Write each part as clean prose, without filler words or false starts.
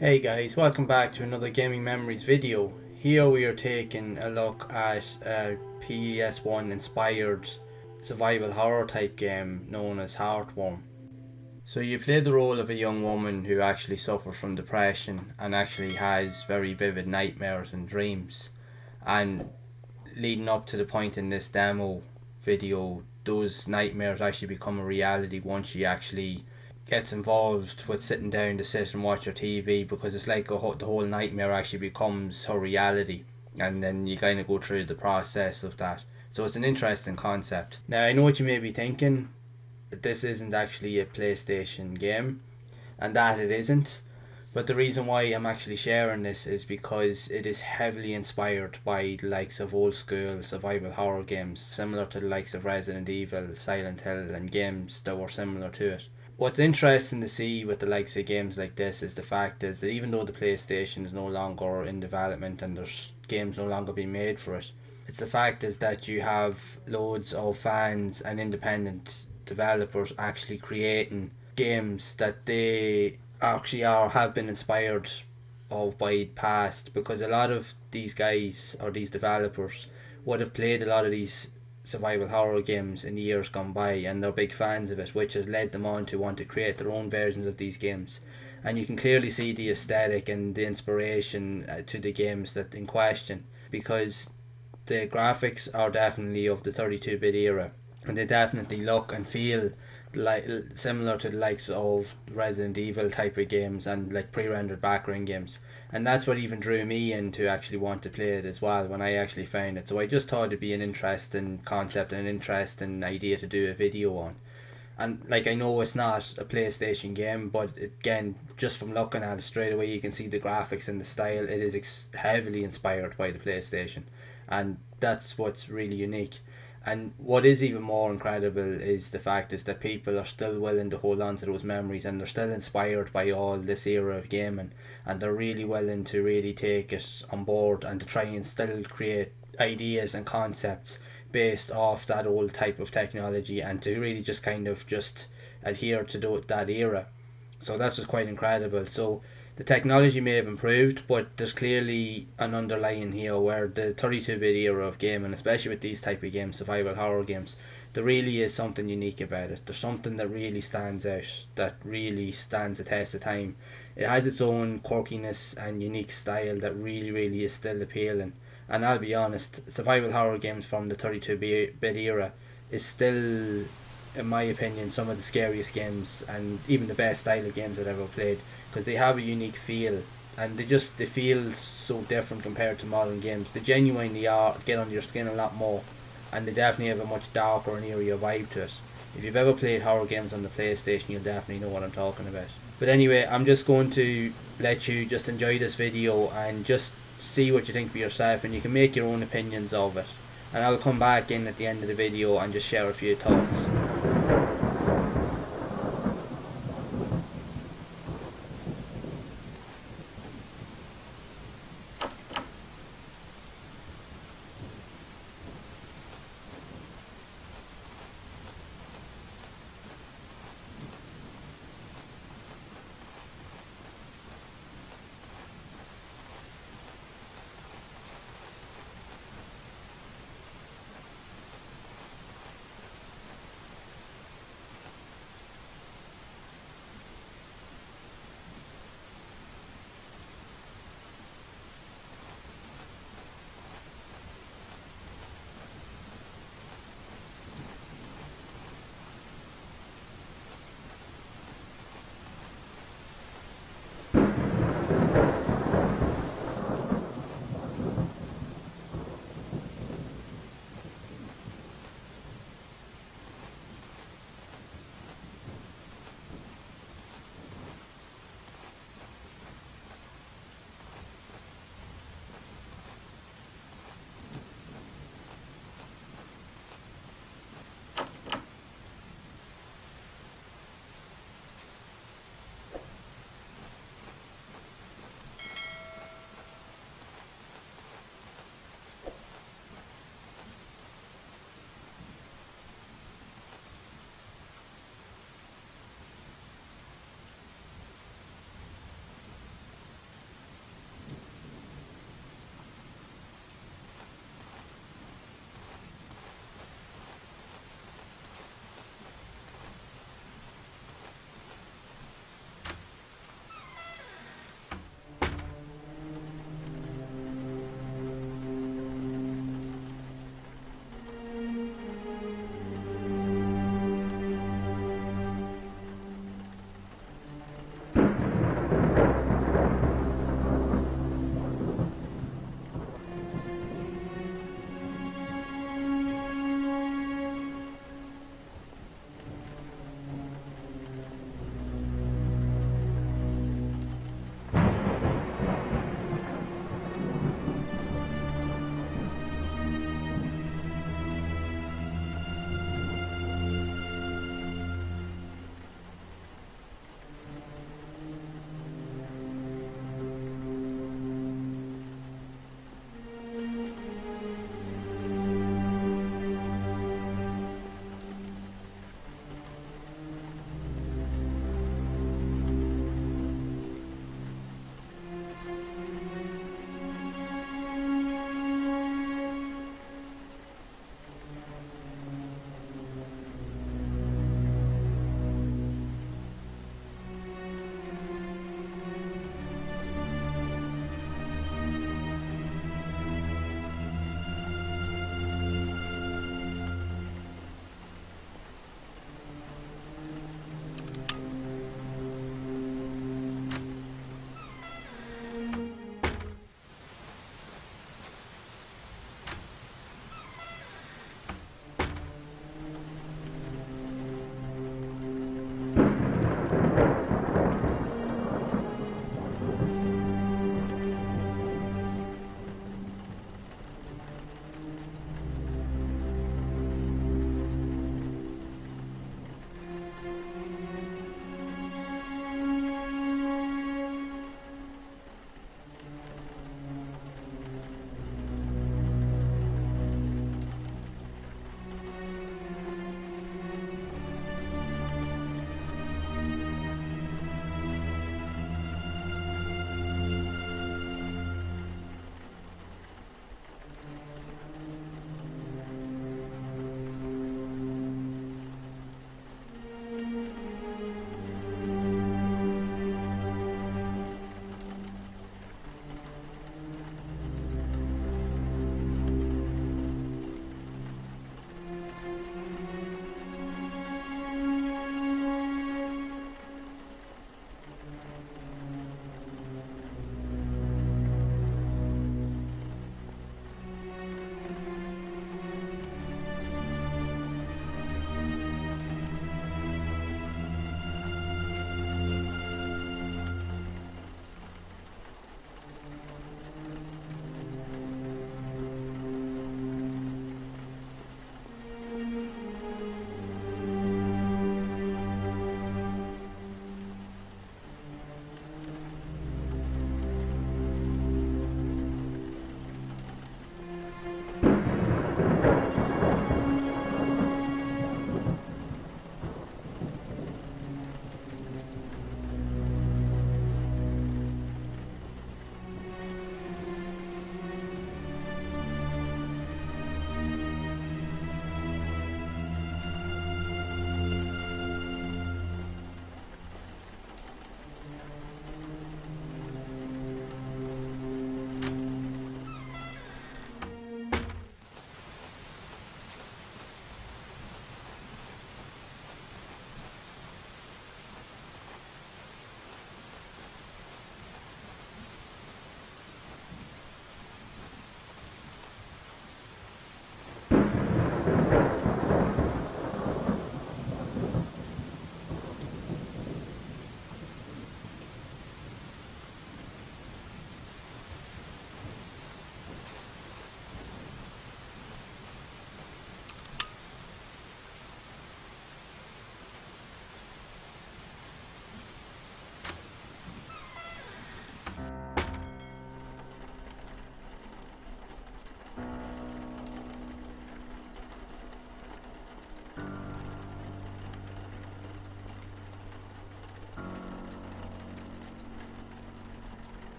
Hey guys, welcome back to another Gaming Memories video. Here we are taking a look at a PS1 inspired survival horror type game known as Heartworm. So you play the role of a young woman who actually suffers from depression and actually has very vivid nightmares and dreams. And leading up to the point in this demo video, those nightmares actually become a reality once she actually gets involved with sitting down to sit and watch her TV, because it's like the whole nightmare actually becomes her reality, and then you kind of go through the process of that. So it's an interesting concept. Now I know what you may be thinking, that this isn't actually a PlayStation game, and that it isn't. But the reason why I'm actually sharing this is because it is heavily inspired by the likes of old school survival horror games, similar to the likes of Resident Evil, Silent Hill, and games that were similar to it. What's interesting to see with the likes of games like this is the fact is that even though the PlayStation is no longer in development and there's games no longer being made for it, it's the fact is that you have loads of fans and independent developers actually creating games that they actually are have been inspired of by past, because a lot of these guys or these developers would have played a lot of these survival horror games in the years gone by, and they're big fans of it, which has led them on to want to create their own versions of these games. And you can clearly see the aesthetic and the inspiration to the games that in question, because the graphics are definitely of the 32-bit era, and they definitely look and feel like similar to the likes of Resident Evil type of games and like pre-rendered background games. And that's what even drew me in to actually want to play it as well when I actually found it. So I just thought it'd be an interesting concept and an interesting idea to do a video on. And like, I know it's not a PlayStation game, but again, just from looking at it straight away, you can see the graphics and the style. It is heavily inspired by the PlayStation, and that's what's really unique. And what is even more incredible is the fact is that people are still willing to hold on to those memories, and they're still inspired by all this era of gaming, and they're really willing to really take it on board and to try and still create ideas and concepts based off that old type of technology, and to really just kind of just adhere to that era. So that's what's quite incredible. So the technology may have improved, but there's clearly an underlying here where the 32-bit era of gaming, especially with these type of games, survival horror games, there really is something unique about it. There's something that really stands out, that really stands the test of time. It has its own quirkiness and unique style that really is still appealing. And I'll be honest, survival horror games from the 32-bit era is still, in my opinion, some of the scariest games and even the best style of games I've ever played, because they have a unique feel, and they feel so different compared to modern games. They genuinely are get under your skin a lot more, and they definitely have a much darker and eerier vibe to it. If you've ever played horror games on the PlayStation, you'll definitely know what I'm talking about. But anyway, I'm just going to let you just enjoy this video and just see what you think for yourself, and you can make your own opinions of it. And I'll come back in at the end of the video and just share a few thoughts.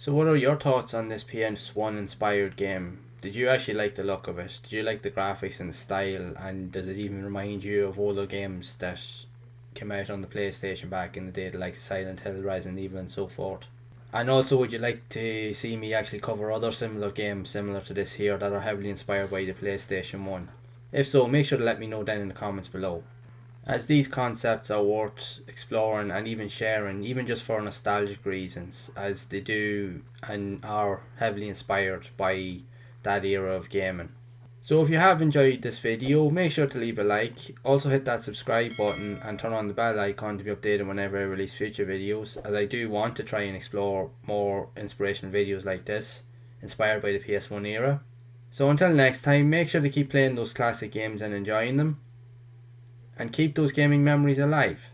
So what are your thoughts on this PS1 inspired game? Did you actually like the look of it? Did you like the graphics and the style? And does it even remind you of older games that came out on the PlayStation back in the day, like Silent Hill, Resident Evil and so forth? And also, would you like to see me actually cover other similar games similar to this here that are heavily inspired by the PlayStation 1? If so, make sure to let me know down in the comments below, as these concepts are worth exploring and even sharing, even just for nostalgic reasons, as they do and are heavily inspired by that era of gaming. So if you have enjoyed this video, make sure to leave a like, also hit that subscribe button and turn on the bell icon to be updated whenever I release future videos, as I do want to try and explore more inspirational videos like this, inspired by the PS1 era. So until next time, make sure to keep playing those classic games and enjoying them, and keep those gaming memories alive.